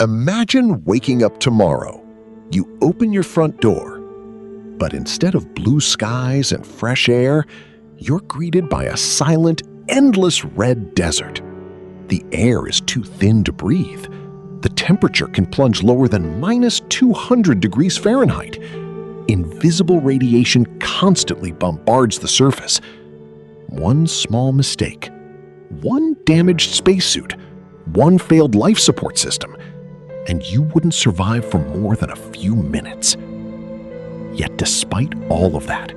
Imagine waking up tomorrow. You open your front door, but instead of blue skies and fresh air, you're greeted by a silent, endless red desert. The air is too thin to breathe. The temperature can plunge lower than -200 degrees Fahrenheit. Invisible radiation constantly bombards the surface. One small mistake, one damaged spacesuit, one failed life support system, and you wouldn't survive for more than a few minutes. Yet despite all of that,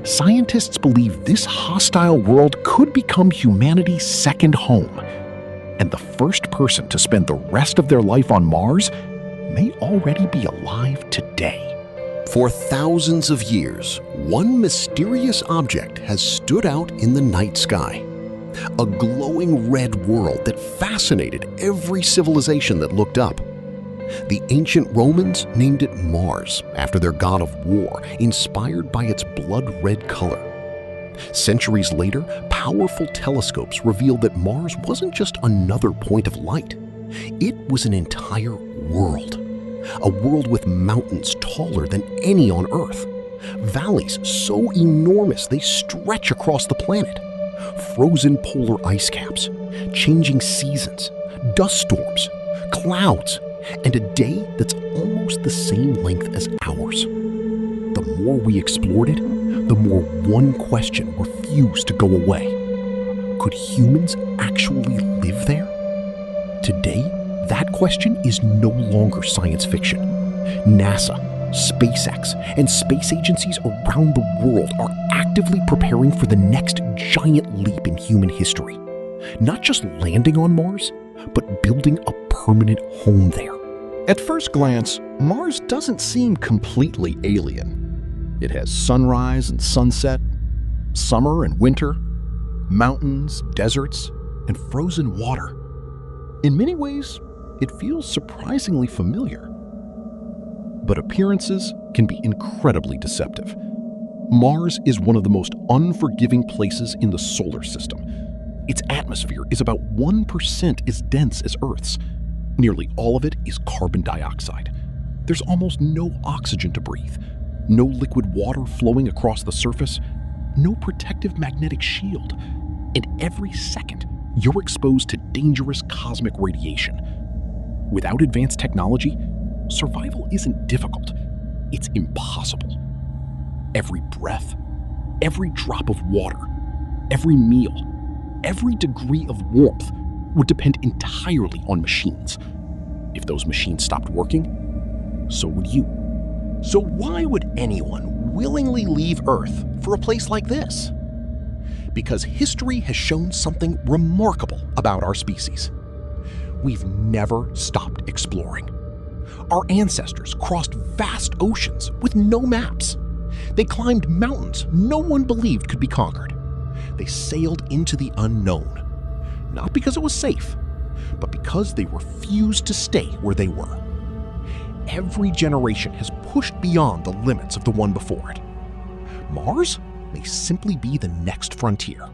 scientists believe this hostile world could become humanity's second home. And the first person to spend the rest of their life on Mars may already be alive today. For thousands of years, one mysterious object has stood out in the night sky. A glowing red world that fascinated every civilization that looked up. The ancient Romans named it Mars after their god of war, inspired by its blood-red color. Centuries later, powerful telescopes revealed that Mars wasn't just another point of light. It was an entire world. A world with mountains taller than any on Earth. Valleys so enormous they stretch across the planet. Frozen polar ice caps, changing seasons, dust storms, clouds, and a day that's almost the same length as ours. The more we explored it, the more one question refused to go away. Could humans actually live there? Today, that question is no longer science fiction. NASA, SpaceX, and space agencies around the world are actively preparing for the next giant leap in human history. Not just landing on Mars, but building a permanent home there. At first glance, Mars doesn't seem completely alien. It has sunrise and sunset, summer and winter, mountains, deserts, and frozen water. In many ways, it feels surprisingly familiar. But appearances can be incredibly deceptive. Mars is one of the most unforgiving places in the solar system. Its atmosphere is about 1% as dense as Earth's. Nearly all of it is carbon dioxide. There's almost no oxygen to breathe, no liquid water flowing across the surface, no protective magnetic shield. And every second, you're exposed to dangerous cosmic radiation. Without advanced technology, survival isn't difficult, it's impossible. Every breath, every drop of water, every meal, every degree of warmth would depend entirely on machines. If those machines stopped working, so would you. So why would anyone willingly leave Earth for a place like this? Because history has shown something remarkable about our species. We've never stopped exploring. Our ancestors crossed vast oceans with no maps. They climbed mountains no one believed could be conquered. They sailed into the unknown, not because it was safe, but because they refused to stay where they were. Every generation has pushed beyond the limits of the one before it. Mars may simply be the next frontier.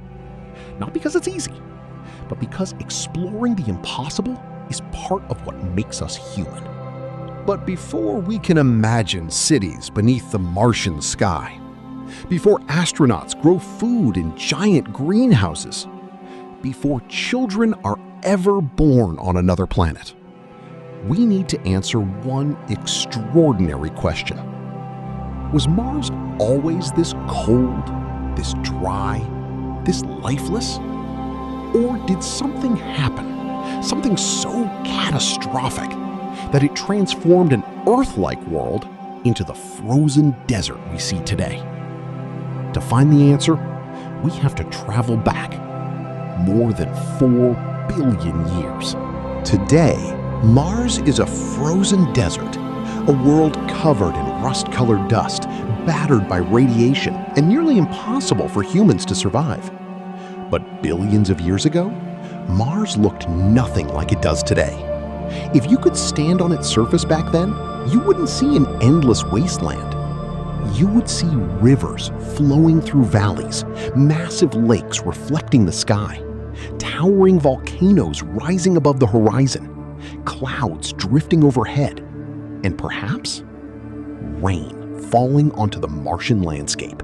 Not because it's easy, but because exploring the impossible is part of what makes us human. But before we can imagine cities beneath the Martian sky, before astronauts grow food in giant greenhouses, before children are ever born on another planet, we need to answer one extraordinary question. Was Mars always this cold, this dry, this lifeless? Or did something happen, something so catastrophic, that it transformed an Earth-like world into the frozen desert we see today? To find the answer, we have to travel back more than 4 billion years. Today, Mars is a frozen desert, a world covered in rust-colored dust, battered by radiation, and nearly impossible for humans to survive. But billions of years ago, Mars looked nothing like it does today. If you could stand on its surface back then, you wouldn't see an endless wasteland. You would see rivers flowing through valleys, massive lakes reflecting the sky, towering volcanoes rising above the horizon, clouds drifting overhead, and perhaps rain falling onto the Martian landscape.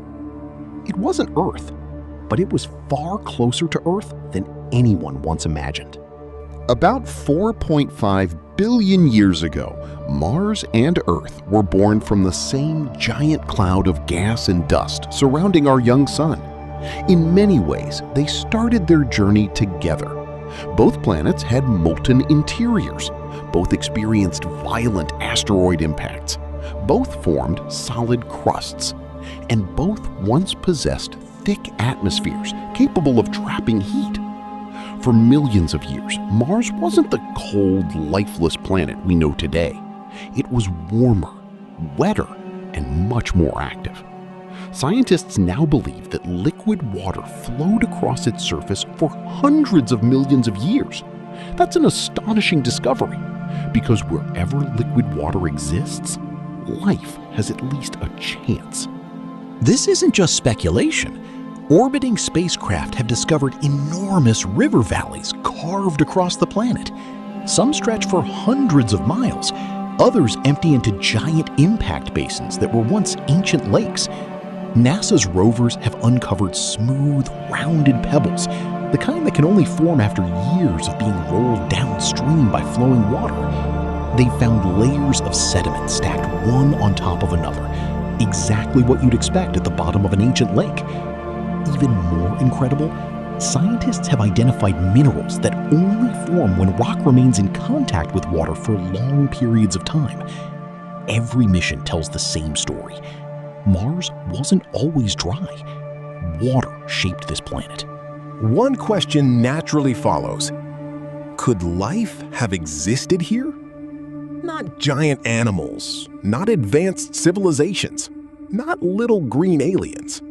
It wasn't Earth, but it was far closer to Earth than anyone once imagined. About 4.5 billion years ago, Mars and Earth were born from the same giant cloud of gas and dust surrounding our young sun. In many ways, they started their journey together. Both planets had molten interiors. Both experienced violent asteroid impacts. Both formed solid crusts. And both once possessed thick atmospheres capable of trapping heat. For millions of years, Mars wasn't the cold, lifeless planet we know today. It was warmer, wetter, and much more active. Scientists now believe that liquid water flowed across its surface for hundreds of millions of years. That's an astonishing discovery, because wherever liquid water exists, life has at least a chance. This isn't just speculation. Orbiting spacecraft have discovered enormous river valleys carved across the planet. Some stretch for hundreds of miles. Others empty into giant impact basins that were once ancient lakes. NASA's rovers have uncovered smooth, rounded pebbles, the kind that can only form after years of being rolled downstream by flowing water. They've found layers of sediment stacked one on top of another, exactly what you'd expect at the bottom of an ancient lake. Even more incredible, scientists have identified minerals that only form when rock remains in contact with water for long periods of time. Every mission tells the same story. Mars wasn't always dry. Water shaped this planet. One question naturally follows. Could life have existed here? Not giant animals, not advanced civilizations, not little green aliens.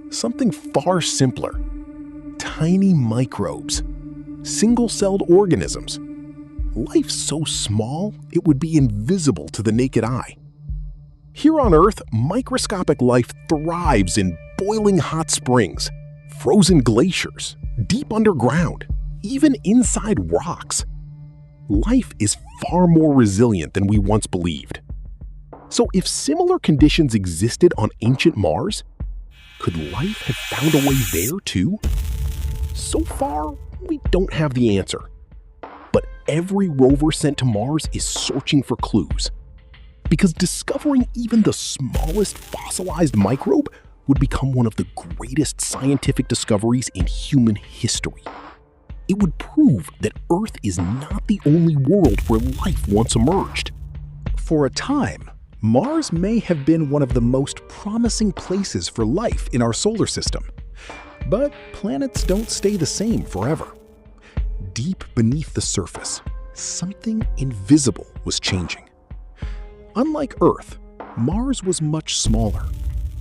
Something far simpler. Tiny microbes, single-celled organisms. Life so small it would be invisible to the naked eye. Here on Earth, microscopic life thrives in boiling hot springs, frozen glaciers, deep underground, even inside rocks. Life is far more resilient than we once believed. So if similar conditions existed on ancient Mars, could life have found a way there too? So far, we don't have the answer. But every rover sent to Mars is searching for clues. Because discovering even the smallest fossilized microbe would become one of the greatest scientific discoveries in human history. It would prove that Earth is not the only world where life once emerged. For a time, Mars may have been one of the most promising places for life in our solar system. But planets don't stay the same forever. Deep beneath the surface, something invisible was changing. Unlike Earth, Mars was much smaller.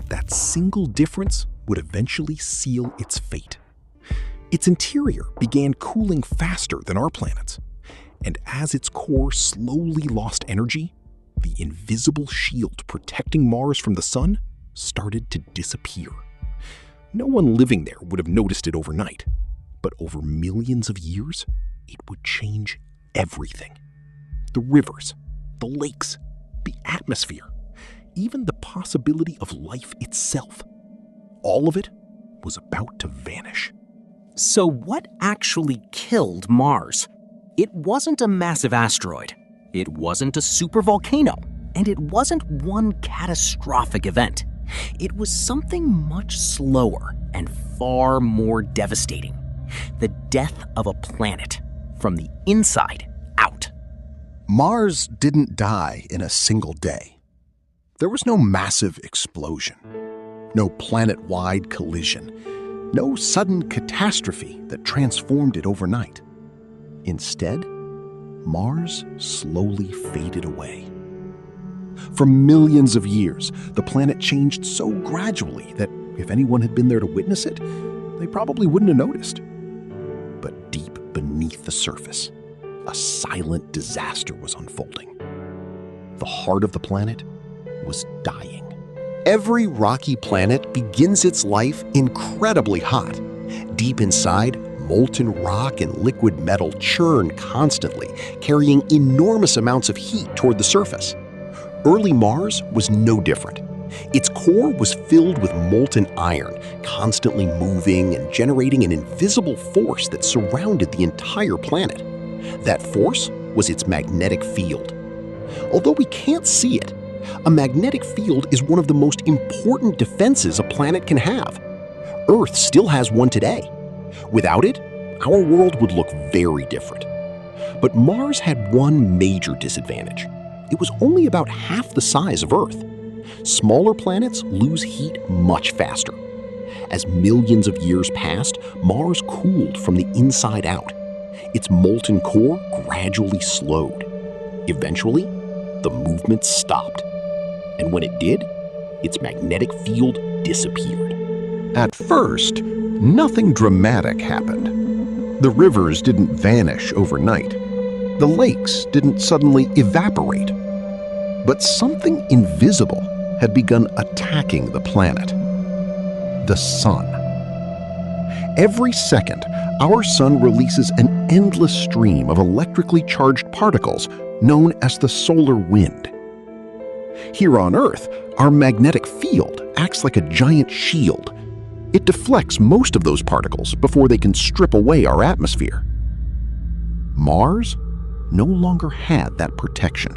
That single difference would eventually seal its fate. Its interior began cooling faster than our planet's, and as its core slowly lost energy, the invisible shield protecting Mars from the sun started to disappear. No one living there would have noticed it overnight, but over millions of years, it would change everything. The rivers, the lakes, the atmosphere, even the possibility of life itself. All of it was about to vanish. So what actually killed Mars? It wasn't a massive asteroid. It wasn't a supervolcano. And it wasn't one catastrophic event. It was something much slower and far more devastating. The death of a planet from the inside out. Mars didn't die in a single day. There was no massive explosion, no planet-wide collision, no sudden catastrophe that transformed it overnight. Instead, Mars slowly faded away. For millions of years, the planet changed so gradually that if anyone had been there to witness it, they probably wouldn't have noticed. But deep beneath the surface, a silent disaster was unfolding. The heart of the planet was dying. Every rocky planet begins its life incredibly hot. Deep inside, Molten rock and liquid metal churn constantly, carrying enormous amounts of heat toward the surface. Early Mars was no different. Its core was filled with molten iron, constantly moving and generating an invisible force that surrounded the entire planet. That force was its magnetic field. Although we can't see it, a magnetic field is one of the most important defenses a planet can have. Earth still has one today. Without it, our world would look very different. But Mars had one major disadvantage. It was only about half the size of Earth. Smaller planets lose heat much faster. As millions of years passed, Mars cooled from the inside out. Its molten core gradually slowed. Eventually, the movement stopped. And when it did, its magnetic field disappeared. At first, nothing dramatic happened. The rivers didn't vanish overnight. The lakes didn't suddenly evaporate. But something invisible had begun attacking the planet. The sun. Every second, our sun releases an endless stream of electrically charged particles known as the solar wind. Here on Earth, our magnetic field acts like a giant shield. It deflects most of those particles before they can strip away our atmosphere. Mars no longer had that protection.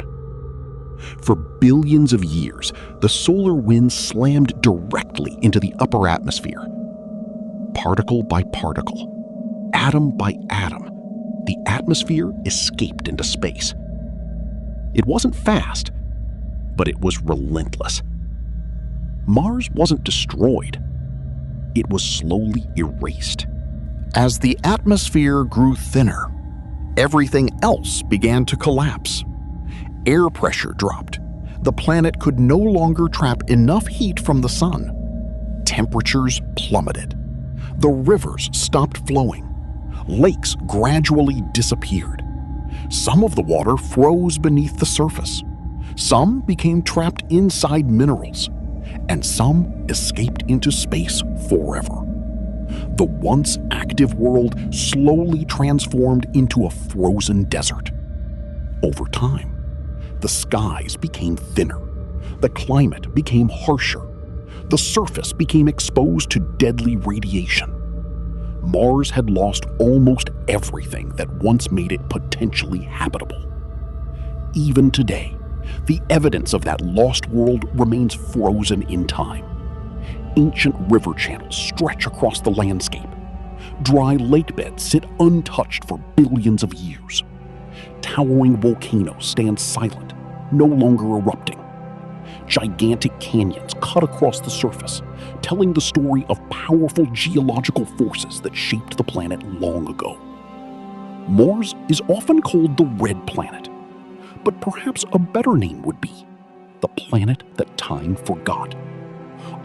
For billions of years, the solar wind slammed directly into the upper atmosphere. Particle by particle, atom by atom, the atmosphere escaped into space. It wasn't fast, but it was relentless. Mars wasn't destroyed. It was slowly erased. As the atmosphere grew thinner, everything else began to collapse. Air pressure dropped. The planet could no longer trap enough heat from the sun. Temperatures plummeted. The rivers stopped flowing. Lakes gradually disappeared. Some of the water froze beneath the surface. Some became trapped inside minerals, and some escaped into space forever. The once active world slowly transformed into a frozen desert. Over time, the skies became thinner. The climate became harsher. The surface became exposed to deadly radiation. Mars had lost almost everything that once made it potentially habitable. Even today, the evidence of that lost world remains frozen in time. Ancient river channels stretch across the landscape. Dry lake beds sit untouched for billions of years. Towering volcanoes stand silent, no longer erupting. Gigantic canyons cut across the surface, telling the story of powerful geological forces that shaped the planet long ago. Mars is often called the Red Planet, but perhaps a better name would be the planet that time forgot.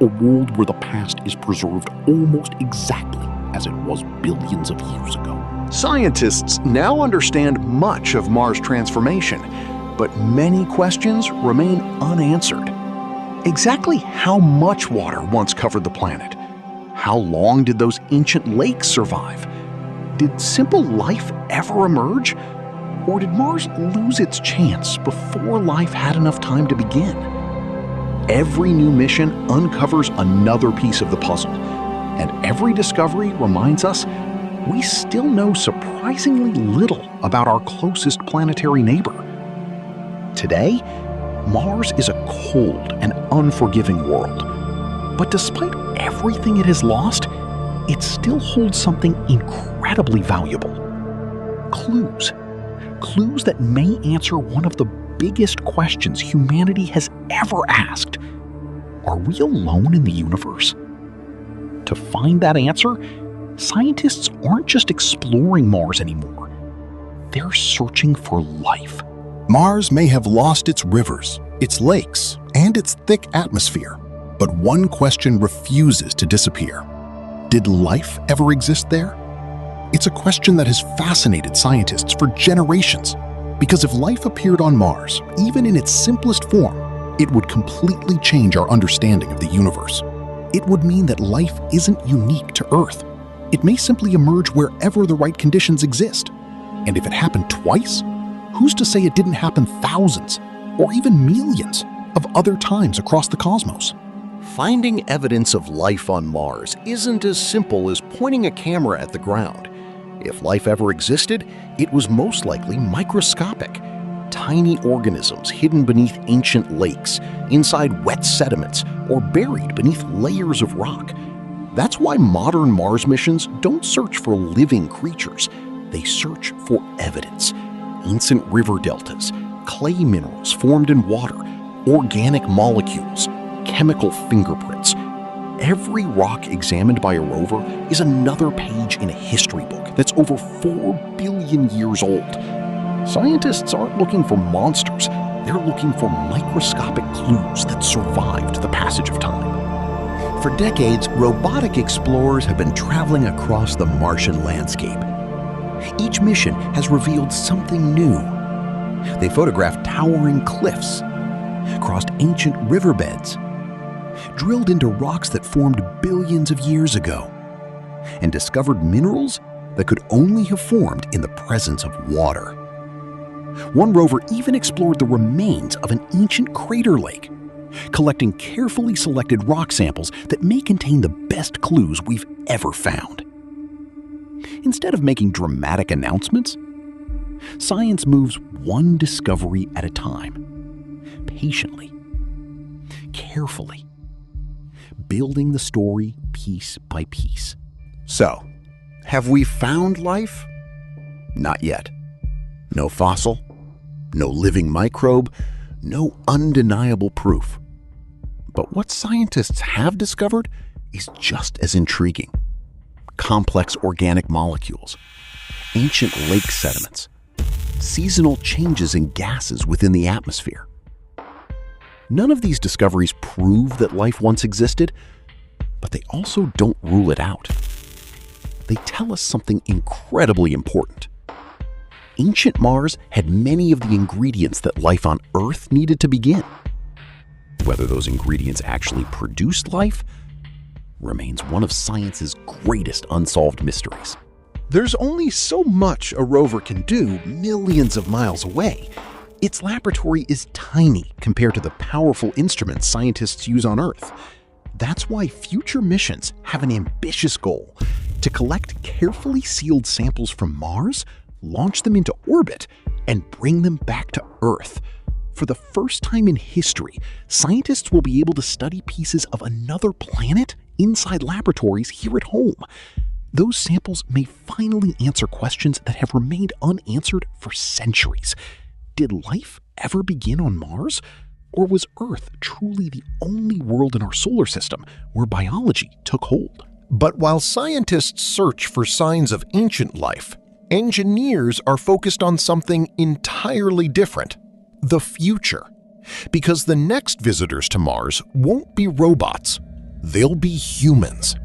A world where the past is preserved almost exactly as it was billions of years ago. Scientists now understand much of Mars' transformation, but many questions remain unanswered. Exactly how much water once covered the planet? How long did those ancient lakes survive? Did simple life ever emerge? Or did Mars lose its chance before life had enough time to begin? Every new mission uncovers another piece of the puzzle, and every discovery reminds us we still know surprisingly little about our closest planetary neighbor. Today, Mars is a cold and unforgiving world. But despite everything it has lost, it still holds something incredibly valuable. Clues. Clues that may answer one of the biggest questions humanity has ever asked. Are we alone in the universe? To find that answer, scientists aren't just exploring Mars anymore. They're searching for life. Mars may have lost its rivers, its lakes, and its thick atmosphere, but one question refuses to disappear. Did life ever exist there? It's a question that has fascinated scientists for generations, because if life appeared on Mars, even in its simplest form, it would completely change our understanding of the universe. It would mean that life isn't unique to Earth. It may simply emerge wherever the right conditions exist. And if it happened twice, who's to say it didn't happen thousands or even millions of other times across the cosmos? Finding evidence of life on Mars isn't as simple as pointing a camera at the ground. If life ever existed, it was most likely microscopic. Tiny organisms hidden beneath ancient lakes, inside wet sediments, or buried beneath layers of rock. That's why modern Mars missions don't search for living creatures. They search for evidence. Ancient river deltas, clay minerals formed in water, organic molecules, chemical fingerprints. Every rock examined by a rover is another page in a history book that's over 4 billion years old. Scientists aren't looking for monsters. They're looking for microscopic clues that survived the passage of time. For decades, robotic explorers have been traveling across the Martian landscape. Each mission has revealed something new. They photographed towering cliffs, crossed ancient riverbeds, drilled into rocks that formed billions of years ago, and discovered minerals that could only have formed in the presence of water. One rover even explored the remains of an ancient crater lake, collecting carefully selected rock samples that may contain the best clues we've ever found. Instead of making dramatic announcements, science moves one discovery at a time, patiently, carefully, building the story piece by piece. So, have we found life? Not yet. No fossil, no living microbe, no undeniable proof. But what scientists have discovered is just as intriguing. Complex organic molecules, ancient lake sediments, seasonal changes in gases within the atmosphere. None of these discoveries prove that life once existed, but they also don't rule it out. They tell us something incredibly important. Ancient Mars had many of the ingredients that life on Earth needed to begin. Whether those ingredients actually produced life remains one of science's greatest unsolved mysteries. There's only so much a rover can do millions of miles away. Its laboratory is tiny compared to the powerful instruments scientists use on Earth. That's why future missions have an ambitious goal: to collect carefully sealed samples from Mars, launch them into orbit, and bring them back to Earth. For the first time in history, scientists will be able to study pieces of another planet inside laboratories here at home. Those samples may finally answer questions that have remained unanswered for centuries. Did life ever begin on Mars? Or was Earth truly the only world in our solar system where biology took hold? But while scientists search for signs of ancient life, engineers are focused on something entirely different: the future. Because the next visitors to Mars won't be robots, they'll be humans.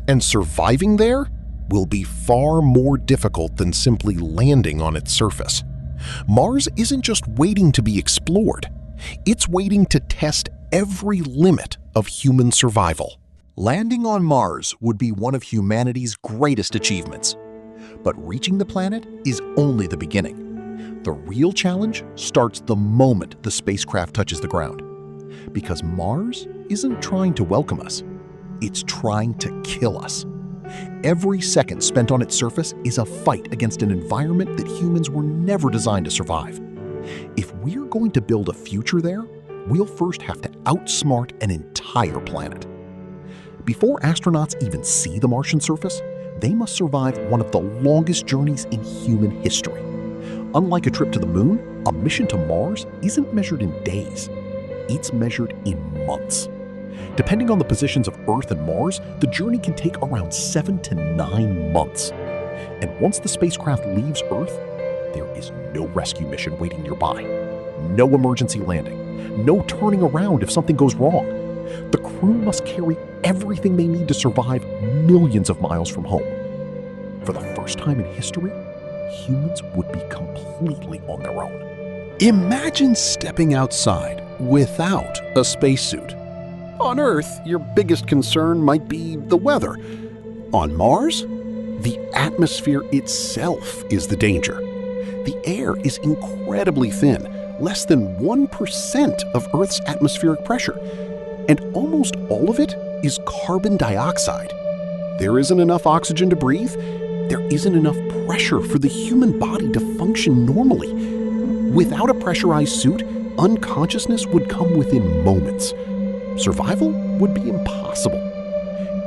And surviving there will be far more difficult than simply landing on its surface. Mars isn't just waiting to be explored, it's waiting to test every limit of human survival. Landing on Mars would be one of humanity's greatest achievements. But reaching the planet is only the beginning. The real challenge starts the moment the spacecraft touches the ground. Because Mars isn't trying to welcome us, it's trying to kill us. Every second spent on its surface is a fight against an environment that humans were never designed to survive. If we're going to build a future there, we'll first have to outsmart an entire planet. Before astronauts even see the Martian surface, they must survive one of the longest journeys in human history. Unlike a trip to the moon, a mission to Mars isn't measured in days. It's measured in months. Depending on the positions of Earth and Mars, the journey can take around 7 to 9 months. And once the spacecraft leaves Earth, there is no rescue mission waiting nearby. No emergency landing. No turning around if something goes wrong. The crew must carry everything they need to survive millions of miles from home. For the first time in history, humans would be completely on their own. Imagine stepping outside without a spacesuit. On Earth, your biggest concern might be the weather. On Mars, The atmosphere itself is the danger. The air is incredibly thin, less than 1% of Earth's atmospheric pressure, and almost all of it is carbon dioxide. There isn't enough oxygen to breathe. There isn't enough pressure for the human body to function normally. Without a pressurized suit, unconsciousness would come within moments. Survival would be impossible.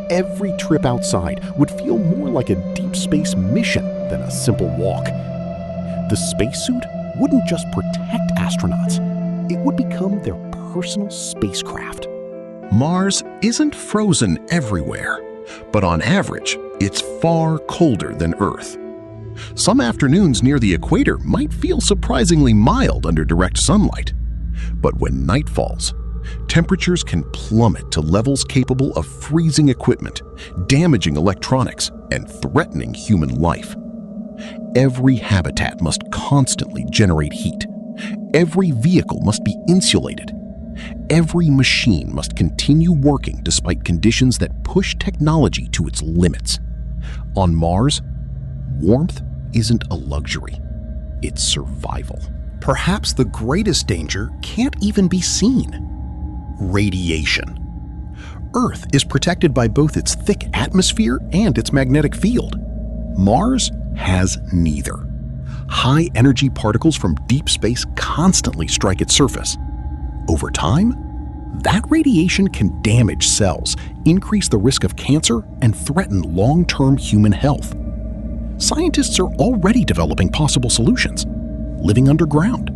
Every trip outside would feel more like a deep space mission than a simple walk. The spacesuit wouldn't just protect astronauts, it would become their personal spacecraft. Mars isn't frozen everywhere, but on average, it's far colder than Earth. Some afternoons near the equator might feel surprisingly mild under direct sunlight. But when night falls, temperatures can plummet to levels capable of freezing equipment, damaging electronics, and threatening human life. Every habitat must constantly generate heat. Every vehicle must be insulated. Every machine must continue working despite conditions that push technology to its limits. On Mars, warmth isn't a luxury, it's survival. Perhaps the greatest danger can't even be seen: radiation. Earth is protected by both its thick atmosphere and its magnetic field. Mars has neither. High-energy particles from deep space constantly strike its surface. Over time, that radiation can damage cells, increase the risk of cancer, and threaten long-term human health. Scientists are already developing possible solutions: living underground,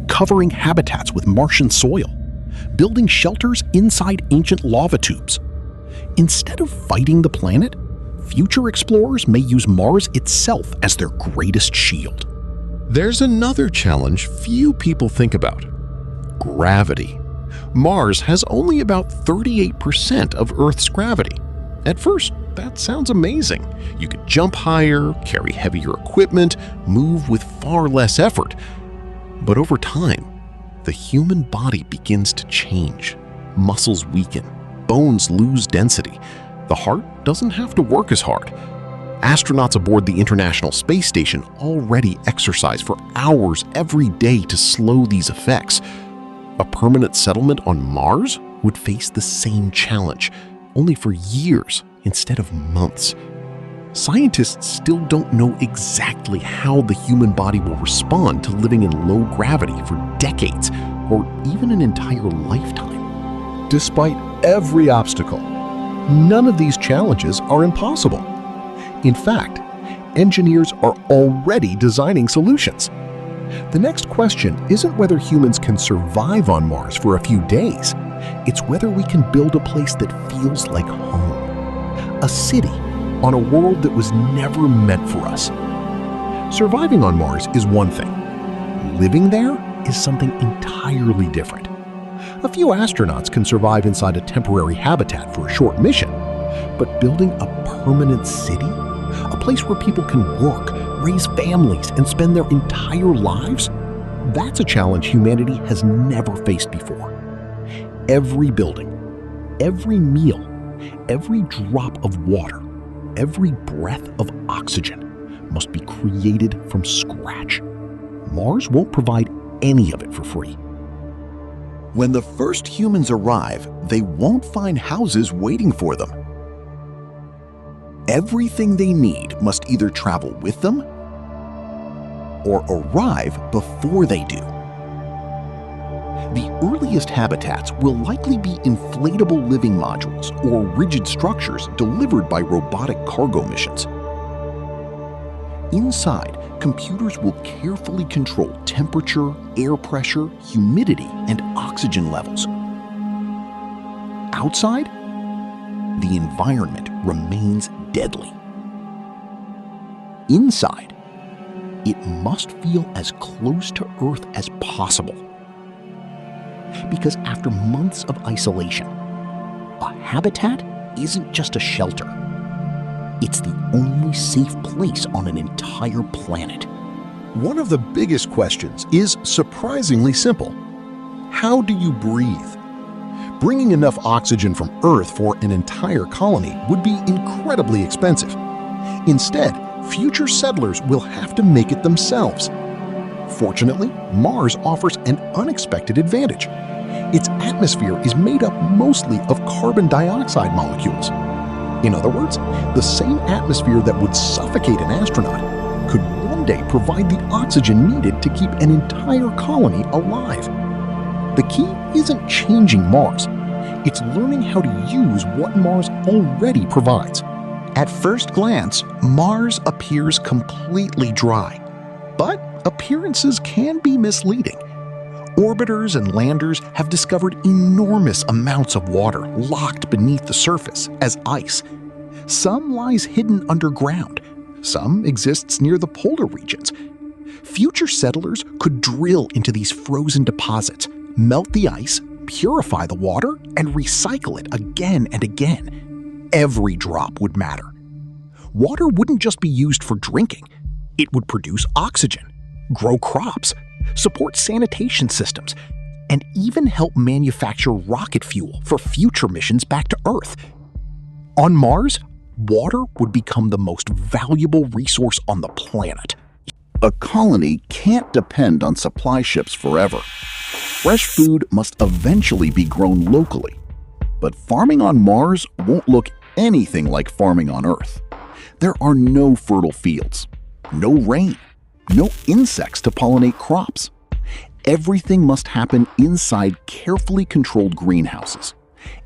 covering habitats with Martian soil, building shelters inside ancient lava tubes. Instead of fighting the planet, future explorers may use Mars itself as their greatest shield. There's another challenge few people think about: gravity. Mars has only about 38% of Earth's gravity. At first, that sounds amazing. You could jump higher, carry heavier equipment, move with far less effort. But over time, the human body begins to change. Muscles weaken, bones lose density. The heart doesn't have to work as hard. Astronauts aboard the International Space Station already exercise for hours every day to slow these effects. A permanent settlement on Mars would face the same challenge, only for years instead of months. Scientists still don't know exactly how the human body will respond to living in low gravity for decades or even an entire lifetime. Despite every obstacle, none of these challenges are impossible. In fact, engineers are already designing solutions. The next question isn't whether humans can survive on Mars for a few days. It's whether we can build a place that feels like home. A city on a world that was never meant for us. Surviving on Mars is one thing. Living there is something entirely different. A few astronauts can survive inside a temporary habitat for a short mission, but building a permanent city, a place where people can work, raise families, and spend their entire lives, that's a challenge humanity has never faced before. Every building, every meal, every drop of water, every breath of oxygen must be created from scratch. Mars won't provide any of it for free. When the first humans arrive, they won't find houses waiting for them. Everything they need must either travel with them or arrive before they do. The earliest habitats will likely be inflatable living modules or rigid structures delivered by robotic cargo missions. Inside, computers will carefully control temperature, air pressure, humidity, and oxygen levels. Outside, the environment remains deadly. Inside, it must feel as close to Earth as possible. Because after months of isolation, a habitat isn't just a shelter. It's the only safe place on an entire planet. One of the biggest questions is surprisingly simple. How do you breathe? Bringing enough oxygen from Earth for an entire colony would be incredibly expensive. Instead, future settlers will have to make it themselves. Fortunately, Mars offers an unexpected advantage. Its atmosphere is made up mostly of carbon dioxide molecules. In other words, the same atmosphere that would suffocate an astronaut could one day provide the oxygen needed to keep an entire colony alive. The key isn't changing Mars. It's learning how to use what Mars already provides. At first glance, Mars appears completely dry, but appearances can be misleading. Orbiters and landers have discovered enormous amounts of water locked beneath the surface as ice. Some lies hidden underground. Some exists near the polar regions. Future settlers could drill into these frozen deposits, melt the ice, purify the water, and recycle it again and again. Every drop would matter. Water wouldn't just be used for drinking. It would produce oxygen, grow crops, support sanitation systems, and even help manufacture rocket fuel for future missions back to Earth. On Mars, water would become the most valuable resource on the planet. A colony can't depend on supply ships forever. Fresh food must eventually be grown locally. But farming on Mars won't look anything like farming on Earth. There are no fertile fields, no rain, no insects to pollinate crops. Everything must happen inside carefully controlled greenhouses.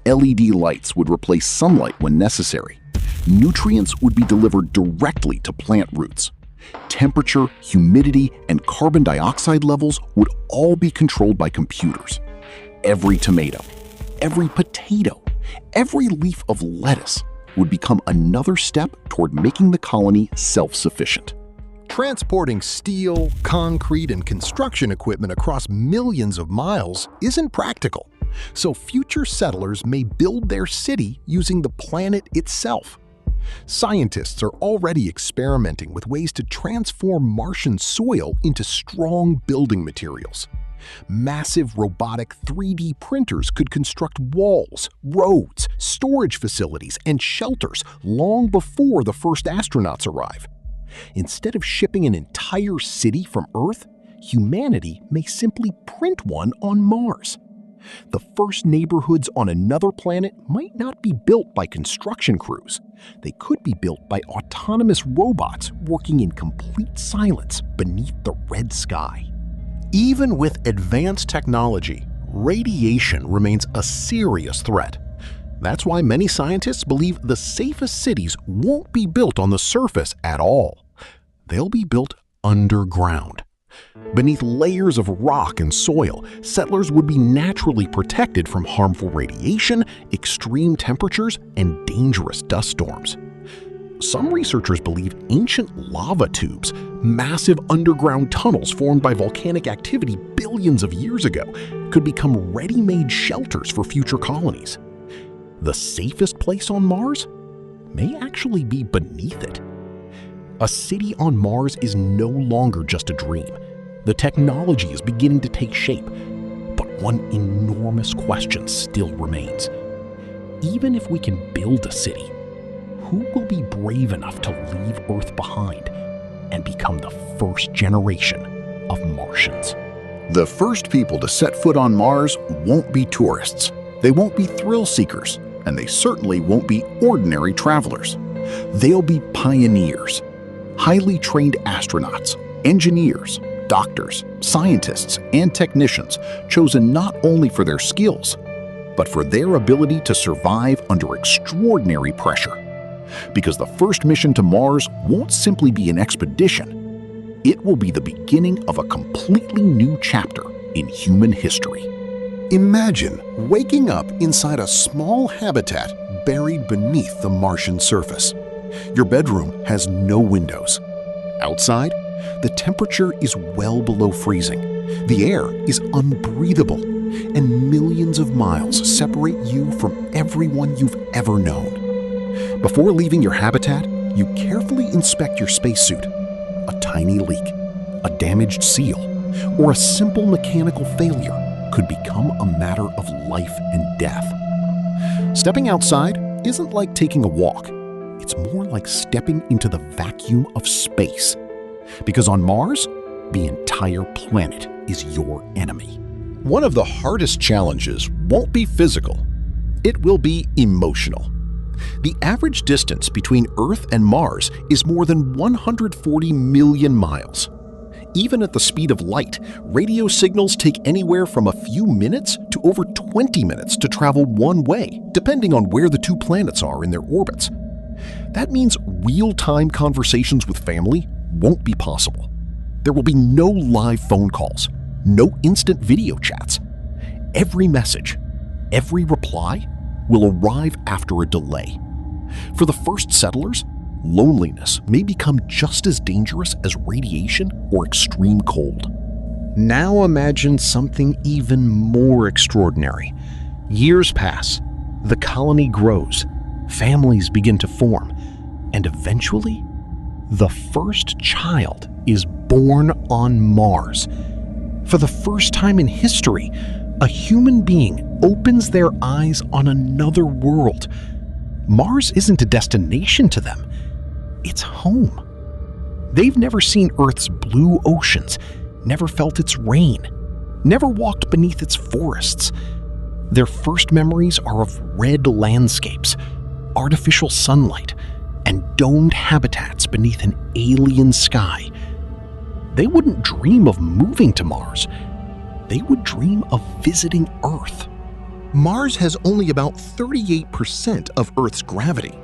LED lights would replace sunlight when necessary. Nutrients would be delivered directly to plant roots. Temperature, humidity, and carbon dioxide levels would all be controlled by computers. Every tomato, every potato, every leaf of lettuce would become another step toward making the colony self-sufficient. Transporting steel, concrete, and construction equipment across millions of miles isn't practical, so future settlers may build their city using the planet itself. Scientists are already experimenting with ways to transform Martian soil into strong building materials. Massive robotic 3D printers could construct walls, roads, storage facilities, and shelters long before the first astronauts arrive. Instead of shipping an entire city from Earth, humanity may simply print one on Mars. The first neighborhoods on another planet might not be built by construction crews. They could be built by autonomous robots working in complete silence beneath the red sky. Even with advanced technology, radiation remains a serious threat. That's why many scientists believe the safest cities won't be built on the surface at all. They'll be built underground. Beneath layers of rock and soil, settlers would be naturally protected from harmful radiation, extreme temperatures, and dangerous dust storms. Some researchers believe ancient lava tubes, massive underground tunnels formed by volcanic activity billions of years ago, could become ready-made shelters for future colonies. The safest place on Mars may actually be beneath it. A city on Mars is no longer just a dream. The technology is beginning to take shape, but one enormous question still remains. Even if we can build a city, who will be brave enough to leave Earth behind and become the first generation of Martians? The first people to set foot on Mars won't be tourists. They won't be thrill seekers, and they certainly won't be ordinary travelers. They'll be pioneers, highly trained astronauts, engineers, doctors, scientists, and technicians chosen not only for their skills, but for their ability to survive under extraordinary pressure. Because the first mission to Mars won't simply be an expedition. It will be the beginning of a completely new chapter in human history. Imagine waking up inside a small habitat buried beneath the Martian surface. Your bedroom has no windows. Outside, the temperature is well below freezing. The air is unbreathable, and millions of miles separate you from everyone you've ever known. Before leaving your habitat, you carefully inspect your spacesuit. A tiny leak, a damaged seal, or a simple mechanical failure could become a matter of life and death. Stepping outside isn't like taking a walk. It's more like stepping into the vacuum of space. Because on Mars, the entire planet is your enemy. One of the hardest challenges won't be physical. It will be emotional. The average distance between Earth and Mars is more than 140 million miles. Even at the speed of light, radio signals take anywhere from a few minutes to over 20 minutes to travel one way, depending on where the two planets are in their orbits. That means real-time conversations with family won't be possible. There will be no live phone calls, no instant video chats. Every message, every reply will arrive after a delay. For the first settlers, loneliness may become just as dangerous as radiation or extreme cold. Now imagine something even more extraordinary. Years pass, the colony grows, families begin to form, and eventually, the first child is born on Mars. For the first time in history, a human being opens their eyes on another world. Mars isn't a destination to them. It's home. They've never seen Earth's blue oceans, never felt its rain, never walked beneath its forests. Their first memories are of red landscapes, artificial sunlight, and domed habitats beneath an alien sky. They wouldn't dream of moving to Mars. They would dream of visiting Earth. Mars has only about 38% of Earth's gravity.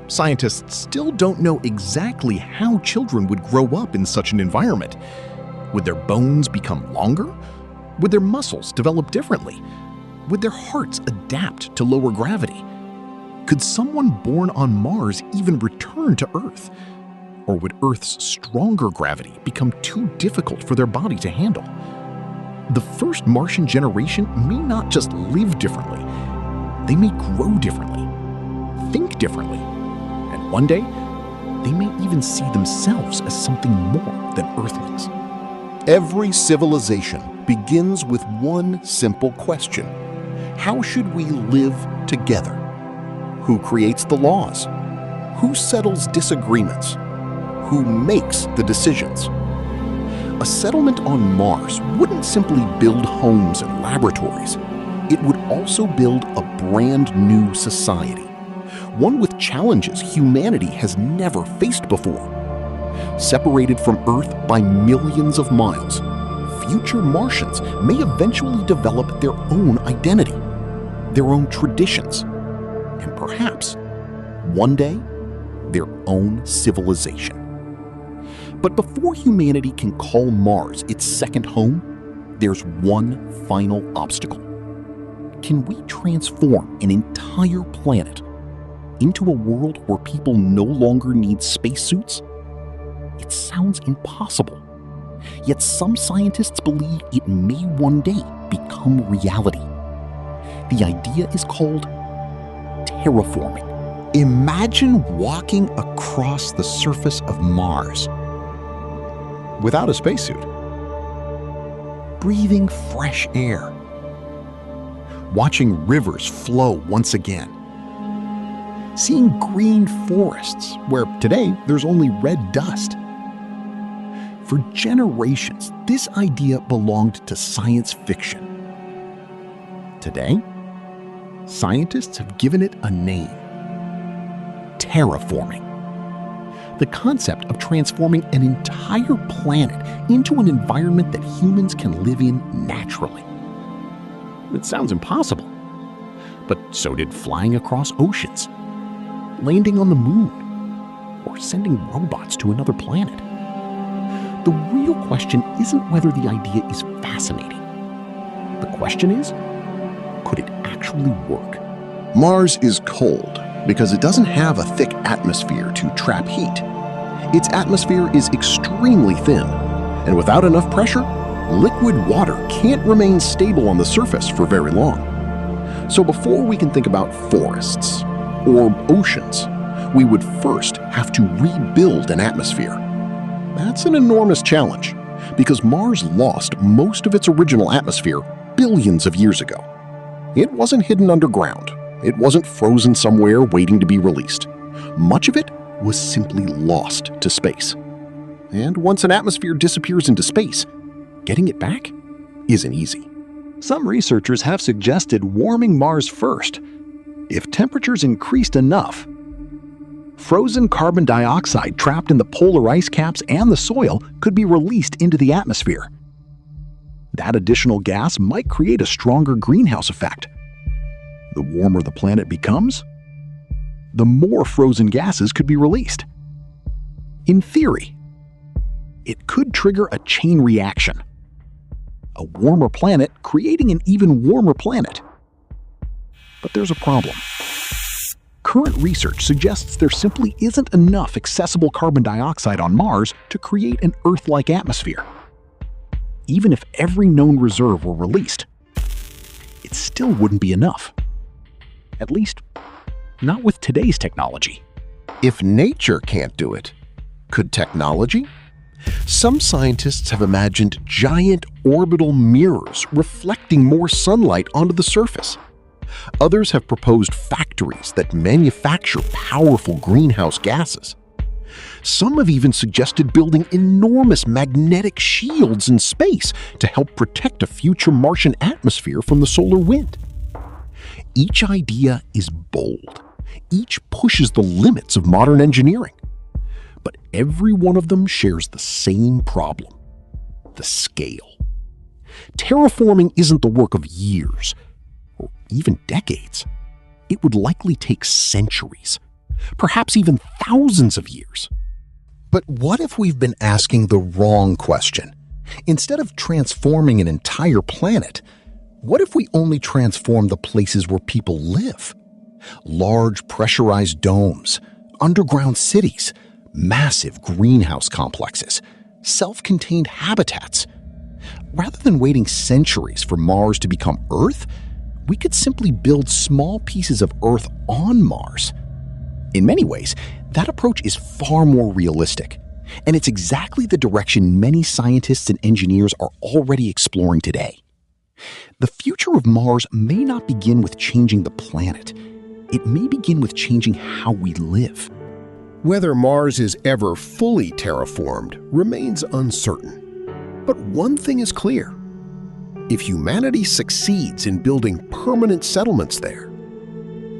Scientists still don't know exactly how children would grow up in such an environment. Would their bones become longer? Would their muscles develop differently? Would their hearts adapt to lower gravity? Could someone born on Mars even return to Earth? Or would Earth's stronger gravity become too difficult for their body to handle? The first Martian generation may not just live differently. They may grow differently, think differently, and one day, they may even see themselves as something more than Earthlings. Every civilization begins with one simple question: how should we live together? Who creates the laws? Who settles disagreements? Who makes the decisions? A settlement on Mars wouldn't simply build homes and laboratories. It would also build a brand new society, one with challenges humanity has never faced before. Separated from Earth by millions of miles, future Martians may eventually develop their own identity, their own traditions, and perhaps, one day, their own civilization. But before humanity can call Mars its second home, there's one final obstacle. Can we transform an entire planet into a world where people no longer need spacesuits? It sounds impossible. Yet some scientists believe it may one day become reality. The idea is called terraforming. Imagine walking across the surface of Mars Without a spacesuit. breathing fresh air, watching rivers flow once again, seeing green forests where today there's only red dust. For generations, this idea belonged to science fiction. Today, scientists have given it a name: terraforming. The concept of transforming an entire planet into an environment that humans can live in naturally. It sounds impossible, but so did flying across oceans, landing on the moon, or sending robots to another planet. The real question isn't whether the idea is fascinating. The question is, could it actually work? Mars is cold because it doesn't have a thick atmosphere to trap heat. Its atmosphere is extremely thin, and without enough pressure, liquid water can't remain stable on the surface for very long. So before we can think about forests or oceans, we would first have to rebuild an atmosphere. That's an enormous challenge, because Mars lost most of its original atmosphere billions of years ago. It wasn't hidden underground. It wasn't frozen somewhere waiting to be released. Much of it was simply lost to space. And once an atmosphere disappears into space, getting it back isn't easy. Some researchers have suggested warming Mars first. If temperatures increased enough, frozen carbon dioxide trapped in the polar ice caps and the soil could be released into the atmosphere. That additional gas might create a stronger greenhouse effect. The warmer the planet becomes, the more frozen gases could be released. In theory, it could trigger a chain reaction. A warmer planet creating an even warmer planet. But there's a problem. Current research suggests there simply isn't enough accessible carbon dioxide on Mars to create an Earth-like atmosphere. Even if every known reserve were released, it still wouldn't be enough. At least, not with today's technology. If nature can't do it, could technology? Some scientists have imagined giant orbital mirrors reflecting more sunlight onto the surface. Others have proposed factories that manufacture powerful greenhouse gases. Some have even suggested building enormous magnetic shields in space to help protect a future Martian atmosphere from the solar wind. Each idea is bold. Each pushes the limits of modern engineering. But every one of them shares the same problem: the scale. Terraforming isn't the work of years, or even decades. It would likely take centuries, perhaps even thousands of years. But what if we've been asking the wrong question? Instead of transforming an entire planet, what if we only transform the places where people live? Large pressurized domes, underground cities, massive greenhouse complexes, self-contained habitats. Rather than waiting centuries for Mars to become Earth, we could simply build small pieces of Earth on Mars. In many ways, that approach is far more realistic, and it's exactly the direction many scientists and engineers are already exploring today. The future of Mars may not begin with changing the planet. It may begin with changing how we live. Whether Mars is ever fully terraformed remains uncertain. But one thing is clear. If humanity succeeds in building permanent settlements there,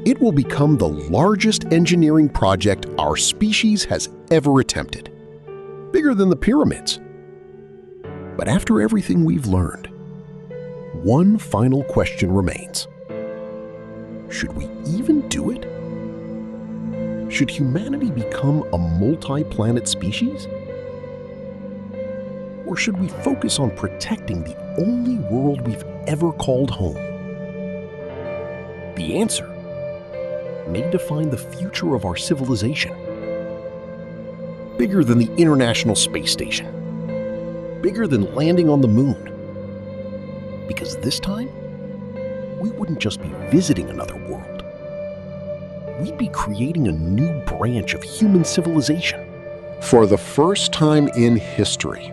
it will become the largest engineering project our species has ever attempted. Bigger than the pyramids. But after everything we've learned, one final question remains. Should we even do it? Should humanity become a multi-planet species? Or should we focus on protecting the only world we've ever called home? The answer may define the future of our civilization. Bigger than the International Space Station. Bigger than landing on the moon. Because this time, we wouldn't just be visiting another world. We'd be creating a new branch of human civilization. For the first time in history,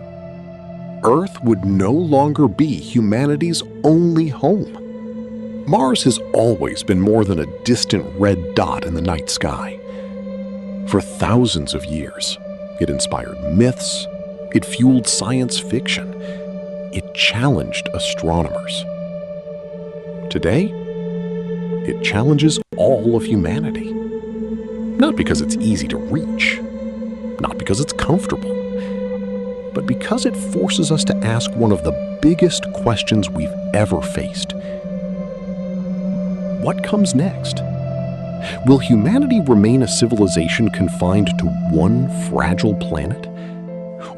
Earth would no longer be humanity's only home. Mars has always been more than a distant red dot in the night sky. For thousands of years, it inspired myths, it fueled science fiction, it challenged astronomers. Today, it challenges all of humanity. Not because it's easy to reach, not because it's comfortable, but because it forces us to ask one of the biggest questions we've ever faced. What comes next? Will humanity remain a civilization confined to one fragile planet?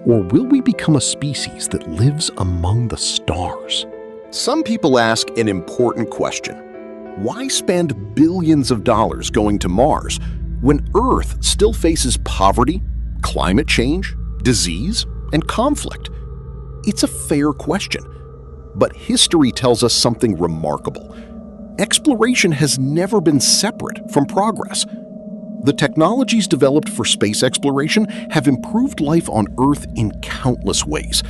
Or will we become a species that lives among the stars? Some people ask an important question. Why spend billions of dollars going to Mars when Earth still faces poverty, climate change, disease, and conflict? It's a fair question, but history tells us something remarkable. Exploration has never been separate from progress. The technologies developed for space exploration have improved life on Earth in countless ways,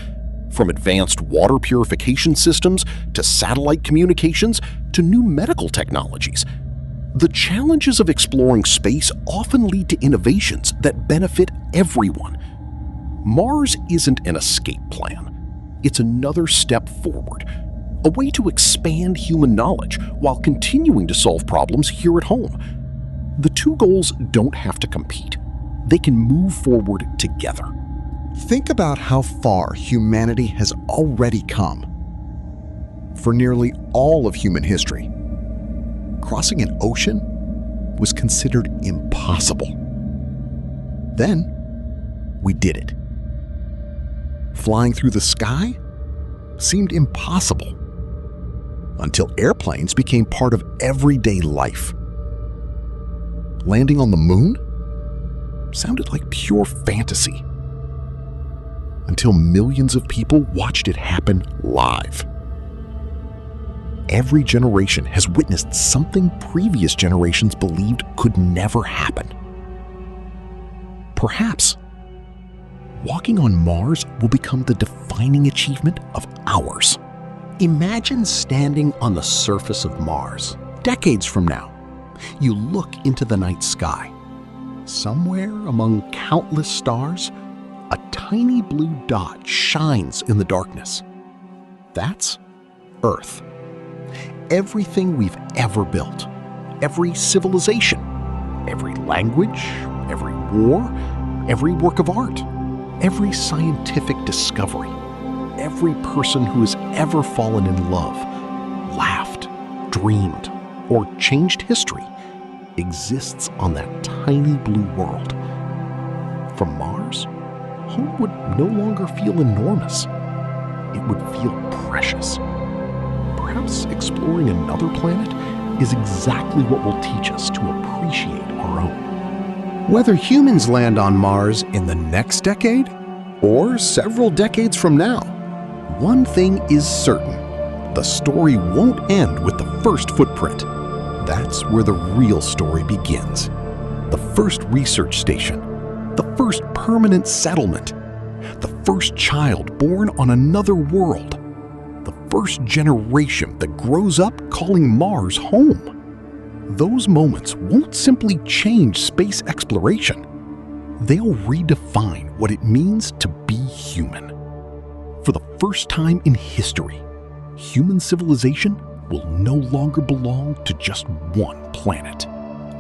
from advanced water purification systems to satellite communications to new medical technologies. The challenges of exploring space often lead to innovations that benefit everyone. Mars isn't an escape plan. It's another step forward, a way to expand human knowledge while continuing to solve problems here at home. The two goals don't have to compete. They can move forward together. Think about how far humanity has already come. For nearly all of human history, crossing an ocean was considered impossible. Then, we did it. Flying through the sky seemed impossible until airplanes became part of everyday life. Landing on the moon sounded like pure fantasy until millions of people watched it happen live. Every generation has witnessed something previous generations believed could never happen. Perhaps walking on Mars will become the defining achievement of ours. Imagine standing on the surface of Mars decades from now. You look into the night sky. Somewhere among countless stars, a tiny blue dot shines in the darkness. That's Earth. Everything we've ever built, every civilization, every language, every war, every work of art, every scientific discovery, every person who has ever fallen in love, laughed, dreamed, or changed history exists on that tiny blue world. From Mars, home would no longer feel enormous. It would feel precious. Perhaps exploring another planet is exactly what will teach us to appreciate our own. Whether humans land on Mars in the next decade or several decades from now, one thing is certain: the story won't end with the first footprint. That's where the real story begins. The first research station, the first permanent settlement, the first child born on another world, the first generation that grows up calling Mars home. Those moments won't simply change space exploration. They'll redefine what it means to be human. For the first time in history, human civilization will no longer belong to just one planet.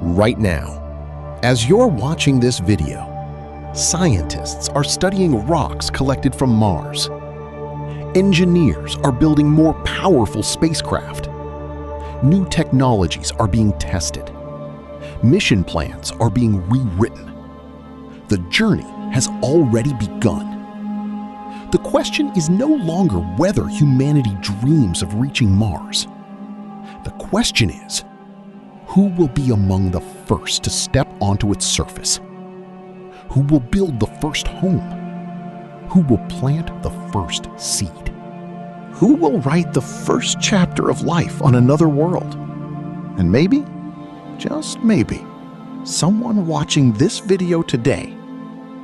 Right now, as you're watching this video, scientists are studying rocks collected from Mars. Engineers are building more powerful spacecraft. New technologies are being tested. Mission plans are being rewritten. The journey has already begun. The question is no longer whether humanity dreams of reaching Mars. The question is, who will be among the first to step onto its surface? Who will build the first home? Who will plant the first seed? Who will write the first chapter of life on another world? And maybe, just maybe, someone watching this video today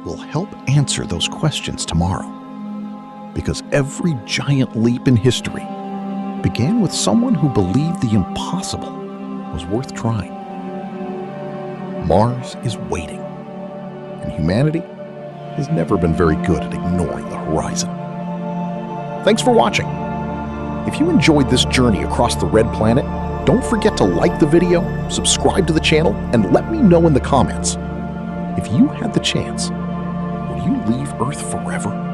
will help answer those questions tomorrow. Because every giant leap in history began with someone who believed the impossible was worth trying. Mars is waiting, and humanity has never been very good at ignoring the horizon. Thanks for watching. If you enjoyed this journey across the red planet, don't forget to like the video, subscribe to the channel, and let me know in the comments. If you had the chance, would you leave Earth forever?